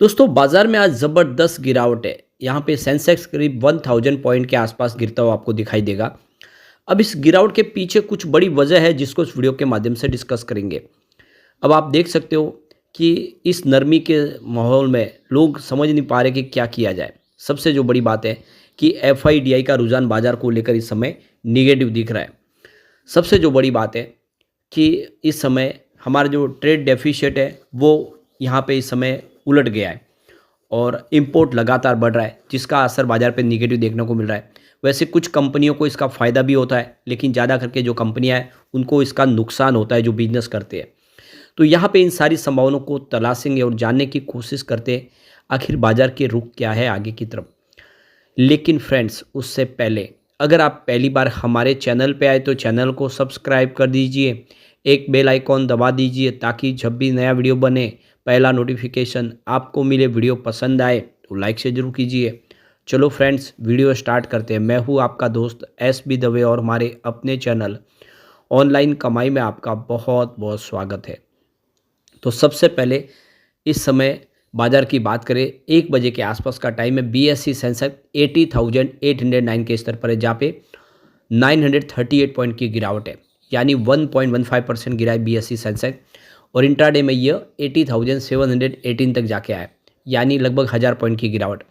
दोस्तों बाजार में आज ज़बरदस्त गिरावट है। यहाँ पे सेंसेक्स करीब 1000 पॉइंट के आसपास गिरता हुआ आपको दिखाई देगा। अब इस गिरावट के पीछे कुछ बड़ी वजह है जिसको इस वीडियो के माध्यम से डिस्कस करेंगे। अब आप देख सकते हो कि इस नरमी के माहौल में लोग समझ नहीं पा रहे कि क्या किया जाए। सबसे जो बड़ी बात है कि एफआईडीआई का रुझान बाजार को लेकर इस समय निगेटिव दिख रहा है। सबसे जो बड़ी बात है कि इस समय हमारा जो ट्रेड डेफिसिट है वो यहाँ पे इस समय उलट गया है और इम्पोर्ट लगातार बढ़ रहा है जिसका असर बाज़ार पे निगेटिव देखने को मिल रहा है। वैसे कुछ कंपनियों को इसका फ़ायदा भी होता है, लेकिन ज़्यादा करके जो कंपनियां हैं उनको इसका नुकसान होता है जो बिजनेस करते हैं। तो यहाँ पे इन सारी संभावनाओं को तलाशेंगे और जानने की कोशिश करते हैं आखिर बाज़ार के रुख क्या है आगे की तरफ। लेकिन फ्रेंड्स उससे पहले अगर आप पहली बार हमारे चैनल पे आए तो चैनल को सब्सक्राइब कर दीजिए, एक बेल आइकॉन दबा दीजिए ताकि जब भी नया वीडियो बने पहला नोटिफिकेशन आपको मिले। वीडियो पसंद आए तो लाइक से ज़रूर कीजिए। चलो फ्रेंड्स वीडियो स्टार्ट करते हैं। मैं हूँ आपका दोस्त एस बी दवे और हमारे अपने चैनल ऑनलाइन कमाई में आपका बहुत बहुत स्वागत है। तो सबसे पहले इस समय बाजार की बात करें, 1 बजे के आसपास का टाइम है। बीएसई सेंसेक्स 80,809 के स्तर पर है जहाँ पे 938 पॉइंट की गिरावट है, यानी 1.15% गिरा है बीएसई सेंसेक्स। और इंट्राडे में यह 80,718 तक जाके आया, यानी लगभग 1000 पॉइंट की गिरावट।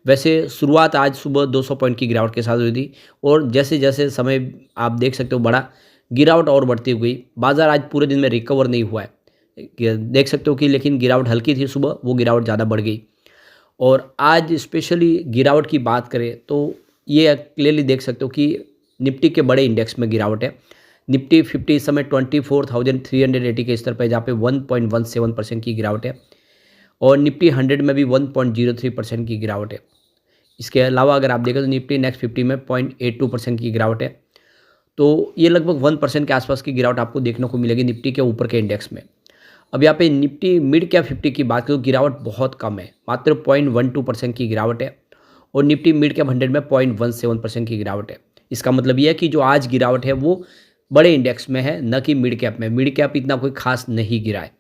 वैसे शुरुआत आज सुबह 200 पॉइंट की गिरावट के साथ हुई थी और जैसे जैसे समय आप देख सकते हो बढ़ा, गिरावट और बढ़ती हुई। बाजार आज पूरे दिन में रिकवर नहीं हुआ है, देख सकते हो कि लेकिन गिरावट हल्की थी सुबह, वो गिरावट ज़्यादा बढ़ गई। और आज स्पेशली गिरावट की बात करें तो ये क्लियरली देख सकते हो कि निफ्टी के बड़े इंडेक्स में गिरावट है। निफ्टी 50 इस समय 24,380 के स्तर पर जहाँ पे 1.17% की गिरावट है और निफ्टी 100 में भी 1.03% की गिरावट है। इसके अलावा अगर आप देखें तो निफ्टी नेक्स्ट 50 में 0.82% की गिरावट है। तो ये लगभग 1% के आसपास की गिरावट आपको देखने को मिलेगी निफ्टी के ऊपर के इंडेक्स में। अब यहाँ पे निफ्टी मिड कैप 50 की बात करें तो गिरावट बहुत कम है, मात्र 0.12% की गिरावट है और निफ्टी मिड कैप 100 में 0.17% की गिरावट है। इसका मतलब यह है कि जो आज गिरावट है वो बड़े इंडेक्स में है, न कि मिड कैप में। मिड कैप इतना कोई खास नहीं गिरा है।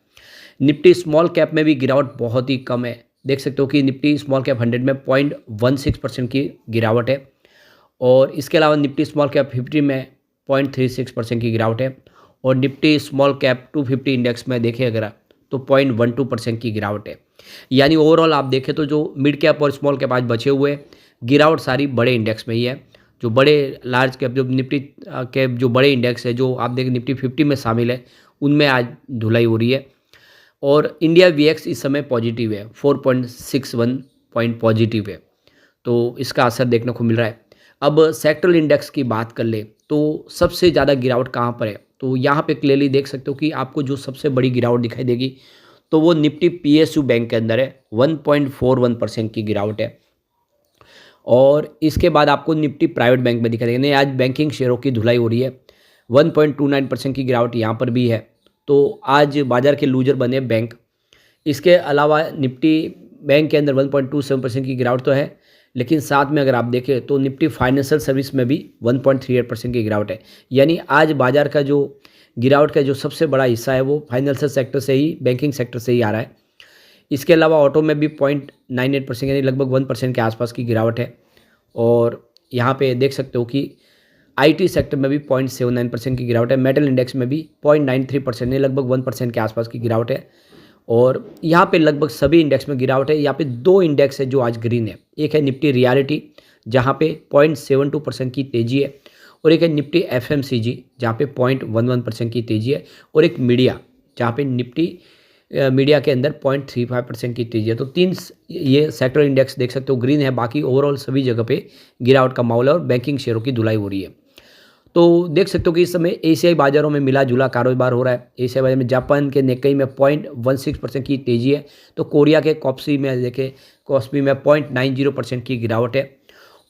निफ्टी स्मॉल कैप में भी गिरावट बहुत ही कम है। देख सकते हो कि निफ्टी स्मॉल कैप 100 में 0.16% की गिरावट है और इसके अलावा निफ्टी स्मॉल कैप 50 में 0.36% की गिरावट है और निफ्टी स्मॉल कैप 250 इंडेक्स में देखें अगर तो 0.12% की गिरावट है। यानी ओवरऑल आप देखें तो जो मिड कैप और स्मॉल कैप आज बचे हुए गिरावट सारी बड़े इंडेक्स में ही है। जो बड़े लार्ज कैप जो निफ्टी कैप जो बड़े इंडेक्स है जो आप देखें निफ्टी 50 में शामिल है उनमें आज धुलाई हो रही है। और इंडिया वीएक्स इस समय पॉजिटिव है, 4.61 पॉइंट पॉजिटिव है, तो इसका असर देखने को मिल रहा है। अब सेक्टरल इंडेक्स की बात कर ले तो सबसे ज़्यादा गिरावट कहाँ पर है, तो यहाँ पे क्लियरली देख सकते हो कि आपको जो सबसे बड़ी गिरावट दिखाई देगी तो वो निफ्टी पीएसयू बैंक के अंदर है, 1.41% की गिरावट है। और इसके बाद आपको निफ्टी प्राइवेट बैंक में दिखाई देगी। आज बैंकिंग शेयरों की धुलाई हो रही है, 1.29% की गिरावट यहाँ पर भी है। तो आज बाजार के लूजर बने बैंक। इसके अलावा निफ्टी बैंक के अंदर 1.27% की गिरावट तो है, लेकिन साथ में अगर आप देखें तो निफ्टी फाइनेंशियल सर्विस में भी 1.38% की गिरावट है। यानी आज बाजार का जो गिरावट का जो सबसे बड़ा हिस्सा है वो फाइनेंशियल सेक्टर से ही, बैंकिंग सेक्टर से ही आ रहा है। इसके अलावा ऑटो में भी 0.98% यानी लगभग 1% के आसपास की गिरावट है। और यहाँ पे देख सकते हो कि आईटी सेक्टर में भी 0.79% की गिरावट है। मेटल इंडेक्स में भी 0.93% यानी लगभग 1% के आसपास की गिरावट है। और यहाँ पे लगभग सभी इंडेक्स में गिरावट है। यहाँ पे 2 इंडेक्स है जो आज ग्रीन है, एक है निफ्टी रियलिटी जहाँ पे 0.72% की तेज़ी है और एक है निफ्टी एफएमसीजी जहाँ पे 0.11% की तेज़ी है और एक मीडिया जहाँ पे निफ्टी मीडिया के अंदर 0.35% की तेज़ी है। तो 3 ये सेक्टर इंडेक्स देख सकते हो ग्रीन है, बाकी ओवरऑल सभी जगह पे गिरावट का माहौल है और बैंकिंग शेयरों की धुलाई हो रही है। तो देख सकते हो कि इस समय एशियाई बाजारों में मिला जुला कारोबार हो रहा है। एशियाई बाजार में जापान के निक्केई में 0.16% की तेज़ी है, तो कोरिया के कॉस्पी में देखें कॉस्पी में 0.90% की गिरावट है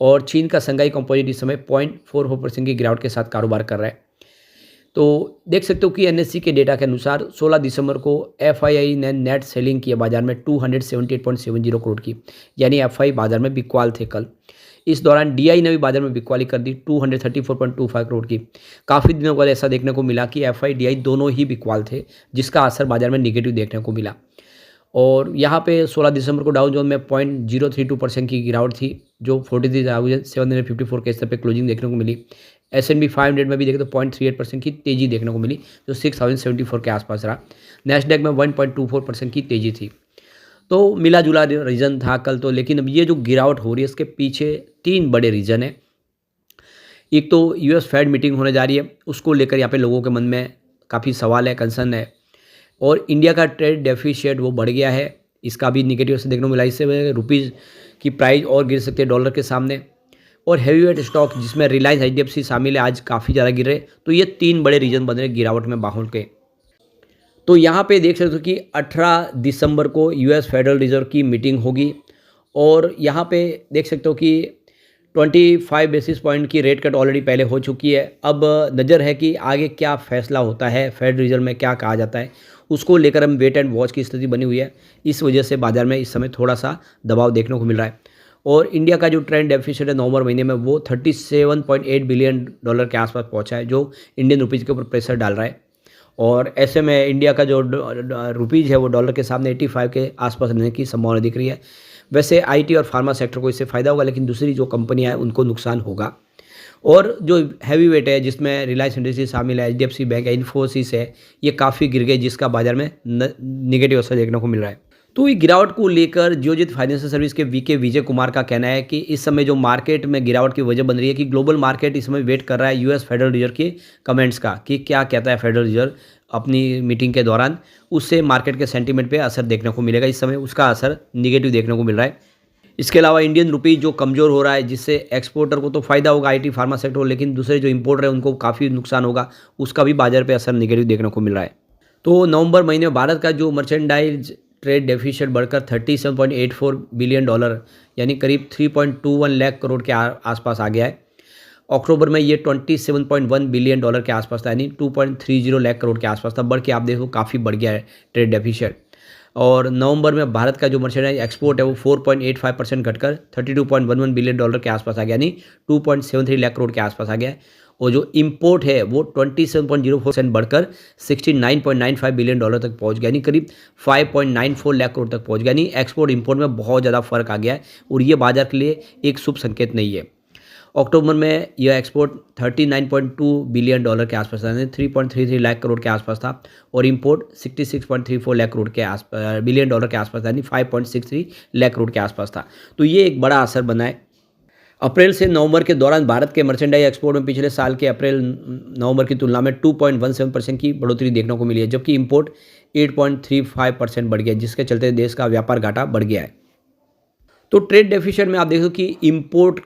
और चीन का संघाई कंपोजिट इस समय 0.44% की गिरावट के साथ कारोबार कर रहा है। तो देख सकते हो कि एनएससी के डेटा के अनुसार 16 दिसंबर को एफआईआई ने नेट सेलिंग की है बाजार में 278.70 करोड़ की, यानी एफआई बाजार में बिकवाल थे कल। इस दौरान डीआई ने भी बाजार में बिकवाली कर दी 234.25 करोड़ की। काफ़ी दिनों बाद ऐसा देखने को मिला कि एफआई डीआई दोनों ही बिकवाल थे, जिसका असर बाजार में निगेटिव देखने को मिला। और यहाँ पे 16 दिसंबर को डाउ जोन में 0.032% की गिरावट थी, जो 43,754 के स्तर पे क्लोजिंग देखने को मिली। S&P 500 में भी देखें तो 0.38% की तेज़ी देखने को मिली, जो 6074 के आसपास रहा। नैस्डैक में 1.24% की तेज़ी थी। तो मिला-जुला रीज़न था कल तो, लेकिन अब ये जो गिरावट हो रही है इसके पीछे 3 बड़े रीज़न हैं। एक तो यूएस फेड मीटिंग होने जा रही है, उसको लेकर यहाँ पे लोगों के मन में काफ़ी सवाल है, कंसर्न है। और इंडिया का ट्रेड डेफिसिट वो बढ़ गया है, इसका भी निगेटिव से देखने को मिला। इससे रुपीज़ की प्राइस और गिर सकती है डॉलर के सामने। और हैवीवेट स्टॉक जिसमें रिलायंस एचडीएफसी शामिल है, आज काफ़ी ज़्यादा गिर रहे। तो ये 3 बड़े रीजन बन रहे गिरावट में बाहुल के। तो यहाँ पे देख सकते हो कि 18 दिसंबर को यूएस फेडरल रिजर्व की मीटिंग होगी और यहाँ पे देख सकते हो कि 25 बेसिस पॉइंट की रेट कट ऑलरेडी पहले हो चुकी है। अब नज़र है कि आगे क्या फैसला होता है, फेड रिजर्व में क्या कहा जाता है, उसको लेकर हम वेट एंड वॉच की स्थिति बनी हुई है। इस वजह से बाजार में इस समय थोड़ा सा दबाव देखने को मिल रहा है। और इंडिया का जो ट्रेंड डेफिसिट है नवंबर महीने में वो 37.8 बिलियन डॉलर के आसपास पहुंचा है, जो इंडियन रुपीज़ के ऊपर प्रेशर डाल रहा है। और ऐसे में इंडिया का जो रुपीज़ है वो डॉलर के सामने 85 के आसपास रहने की संभावना दिख रही है। वैसे आईटी और फार्मा सेक्टर को इससे फ़ायदा होगा, लेकिन दूसरी जो कंपनियां हैं उनको नुकसान होगा। और जो हैवी वेट है जिसमें रिलायंस इंडस्ट्री शामिल है, एचडीएफसी बैंक है, इन्फोसिस है, ये काफ़ी गिर गए, जिसका बाजार में निगेटिव असर देखने को मिल रहा है। तो ये गिरावट को लेकर जियोजीत फाइनेंशियल सर्विस के वीके विजय कुमार का कहना है कि इस समय जो मार्केट में गिरावट की वजह बन रही है कि ग्लोबल मार्केट इस समय वेट कर रहा है यूएस फेडरल रिजर्व के कमेंट्स का, कि क्या कहता है फेडरल रिजर्व अपनी मीटिंग के दौरान। उससे मार्केट के सेंटीमेंट पे असर देखने को मिलेगा। इस समय उसका असर निगेटिव देखने को मिल रहा है। इसके अलावा इंडियन रुपी जो कमज़ोर हो रहा है, जिससे एक्सपोर्टर को तो फ़ायदा होगा आईटी फार्मा सेक्टर को, लेकिन दूसरे जो इंपोर्टर है उनको काफ़ी नुकसान होगा, उसका भी बाजार पे असर निगेटिव देखने को मिल रहा है। तो नवंबर महीने में भारत का जो मर्चेंडाइज ट्रेड डेफिसिट बढ़कर 37.84 बिलियन डॉलर यानी करीब 3.21 लाख करोड़ के आसपास आ गया है। अक्टूबर में ये 27.1 बिलियन डॉलर के आसपास था, यानी 2.30 लाख करोड़ के आसपास था। बढ़ के आप देखो काफ़ी बढ़ गया है ट्रेड डेफिसिट। और नवंबर में भारत का जो मर्चेंडाइज एक्सपोर्ट है वो 4.85% घटकर 32.11 बिलियन डॉलर के आसपास आ गया, यानी 2.73 लाख करोड़ के आसपास आ गया है। और जो इंपोर्ट है वो 27.04% बढ़कर 69.95 बिलियन डॉलर तक पहुंच गया, यानी करीब 5.94 लाख करोड़ तक पहुंच गया। यानी एक्सपोर्ट इंपोर्ट में बहुत ज़्यादा फर्क आ गया है और ये बाजार के लिए एक शुभ संकेत नहीं है। अक्टूबर में यह एक्सपोर्ट 39.2 बिलियन डॉलर के आसपास था, 3.33 लाख करोड़ के आसपास था। और इंपोर्ट 66.34 लाख करोड़ के बिलियन डॉलर के आसपास था, यानी 5.63 लाख करोड़ के आसपास था। तो ये एक बड़ा असर बना है। अप्रैल से नवंबर के दौरान भारत के मर्चेंडाइज एक्सपोर्ट में पिछले साल के अप्रैल नवंबर की तुलना में 2.17% की बढ़ोतरी देखने को मिली है, जबकि इंपोर्ट 8.35% बढ़ गया, जिसके चलते देश का व्यापार घाटा बढ़ गया है। तो ट्रेड डेफिसिट में आप देखो कि इंपोर्ट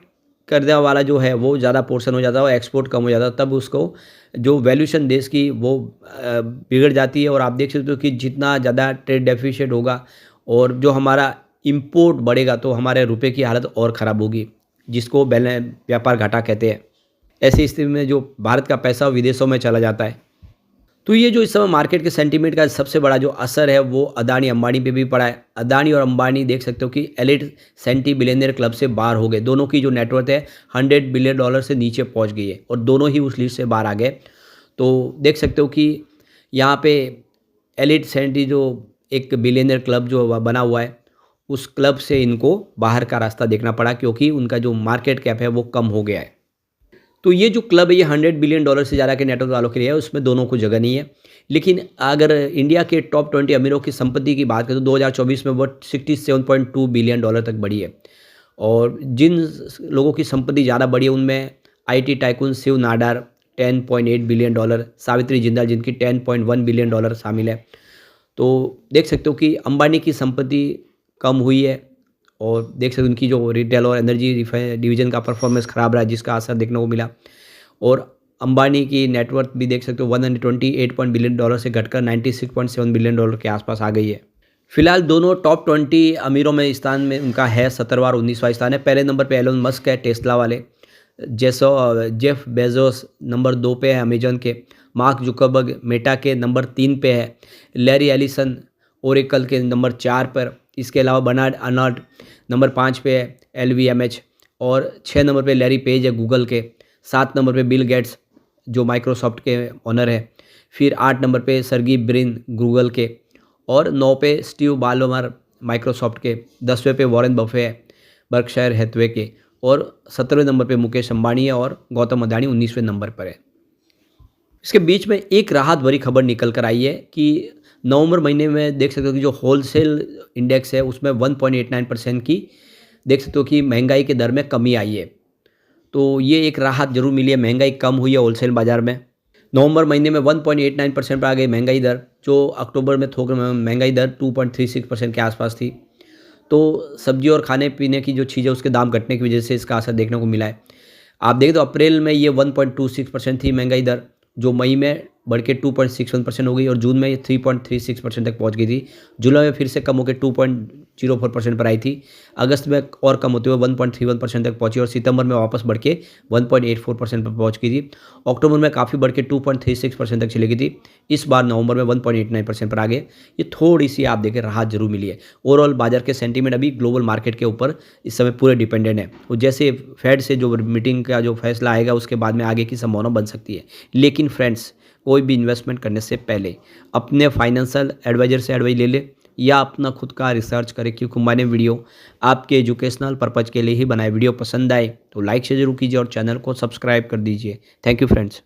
करने वाला जो है वो ज़्यादा पोर्शन हो जाता है और एक्सपोर्ट कम हो जाता है, तब उसको जो वैल्यूशन देश की वो बिगड़ जाती है। और आप देख सकते हो कि जितना ज़्यादा ट्रेड डेफिसिट होगा और जो हमारा इंपोर्ट बढ़ेगा तो हमारे रुपए की हालत और ख़राब होगी, जिसको व्यापार घाटा कहते हैं। ऐसी स्थिति में जो भारत का पैसा विदेशों में चला जाता है। तो ये जो इस समय मार्केट के सेंटीमेंट का सबसे बड़ा जो असर है वो अदानी अंबानी पे भी पड़ा है। अदानी और अंबानी देख सकते हो कि एलिट सेंटी बिलियनियर क्लब से बाहर हो गए। दोनों की जो नेटवर्थ है 100 बिलियन डॉलर से नीचे पहुंच गई है और दोनों ही उस लिस्ट से बाहर आ गए। तो देख सकते हो कि यहाँ पे एलिट सेंटी जो एक बिलियनियर क्लब जो बना हुआ है, उस क्लब से इनको बाहर का रास्ता देखना पड़ा, क्योंकि उनका जो मार्केट कैप है वो कम हो गया है। तो ये जो क्लब है ये 100 बिलियन डॉलर से ज़्यादा के नेटवर्थ वालों के लिए है, उसमें दोनों को जगह नहीं है। लेकिन अगर इंडिया के टॉप 20 अमीरों की संपत्ति की बात करें तो 2024 में वो 67.2 बिलियन डॉलर तक बढ़ी है। और जिन लोगों की संपत्ति ज़्यादा बढ़ी है उनमें IT tycoon Shiv Nadar 10.8 billion dollar, Savitri Jindal जिनकी 10.1 बिलियन डॉलर शामिल है। तो देख सकते हो कि अंबानी की संपत्ति कम हुई है और देख सकते हो उनकी जो रिटेल और एनर्जी डिवीजन का परफॉर्मेंस ख़राब रहा, जिसका असर देखने को मिला। और अंबानी की नेटवर्थ भी देख सकते हो 128 बिलियन डॉलर से घटकर 96.7 बिलियन डॉलर के आसपास आ गई है। फिलहाल दोनों टॉप 20 अमीरों में स्थान में उनका है 17वां और 19वां स्थान है। पहले नंबर पे एलोन मस्क है टेस्ला वाले, जेफ बेजोस नंबर 2 पे है अमेजन के, मार्क जुकरबर्ग मेटा के नंबर 3 पे है, लैरी एलिसन ओरेकल के नंबर 4 पर। इसके अलावा बर्नार्ड अर्नल्ट नंबर 5 पे है LVMH, और 6 नंबर पे लैरी पेज है गूगल के, 7 नंबर पे बिल गेट्स जो माइक्रोसॉफ्ट के ओनर है, फिर 8 नंबर पे सर्गी ब्रिन गूगल के, और 9 पे स्टीव बालोमर माइक्रोसॉफ्ट के, 10वें पे वॉरेन बफे बर्कशायर हैथवे के, और 17वें नंबर पे मुकेश अंबानी है और गौतम अदानी 19वें नंबर पर है। इसके बीच में एक राहत भरी खबर निकल कर आई है कि नवंबर महीने में देख सकते हो कि जो होलसेल इंडेक्स है उसमें 1.89% की देख सकते हो कि महंगाई के दर में कमी आई है। तो ये एक राहत ज़रूर मिली है, महंगाई कम हुई है होलसेल बाज़ार में। नवंबर महीने में 1.89% पर आ गई महंगाई दर, जो अक्टूबर में थोक महंगाई दर 2.36% के आसपास थी। तो सब्जी और खाने-पीने की जो चीज़ें उसके दाम घटने की वजह से इसका असर देखने को मिला है। आप देखें तो अप्रैल में ये 1.26% थी महंगाई दर, जो मई में बढ़ के 2.61% हो गई और जून में ये 3.36% तक पहुंच गई थी। जुलाई में फिर से कम होकर 2.04% पर आई थी। अगस्त में और कम होते हुए 1.31% तक पहुंची और सितंबर में वापस बढ़ के 1.84% पर पहुंच गई थी। अक्टूबर में काफ़ी बढ़ के 2.36% तक चली गई थी। इस बार नवंबर में 1.89% पर आ गए। ये थोड़ी सी आप देखें राहत जरूर मिली है। ओवरऑल बाजार के सेंटीमेंट अभी ग्लोबल मार्केट के ऊपर इस समय पूरे डिपेंडेंट है। और जैसे फेड से जो मीटिंग का जो फैसला आएगा उसके बाद में आगे की संभावना बन सकती है। लेकिन फ्रेंड्स, कोई भी इन्वेस्टमेंट करने से पहले अपने फाइनेंशियल एडवाइजर से एडवाइस ले ले या अपना खुद का रिसर्च करें, क्योंकि मैंने वीडियो आपके एजुकेशनल पर्पज़ के लिए ही बनाए। वीडियो पसंद आए तो लाइक से जरूर कीजिए और चैनल को सब्सक्राइब कर दीजिए। Thank you friends.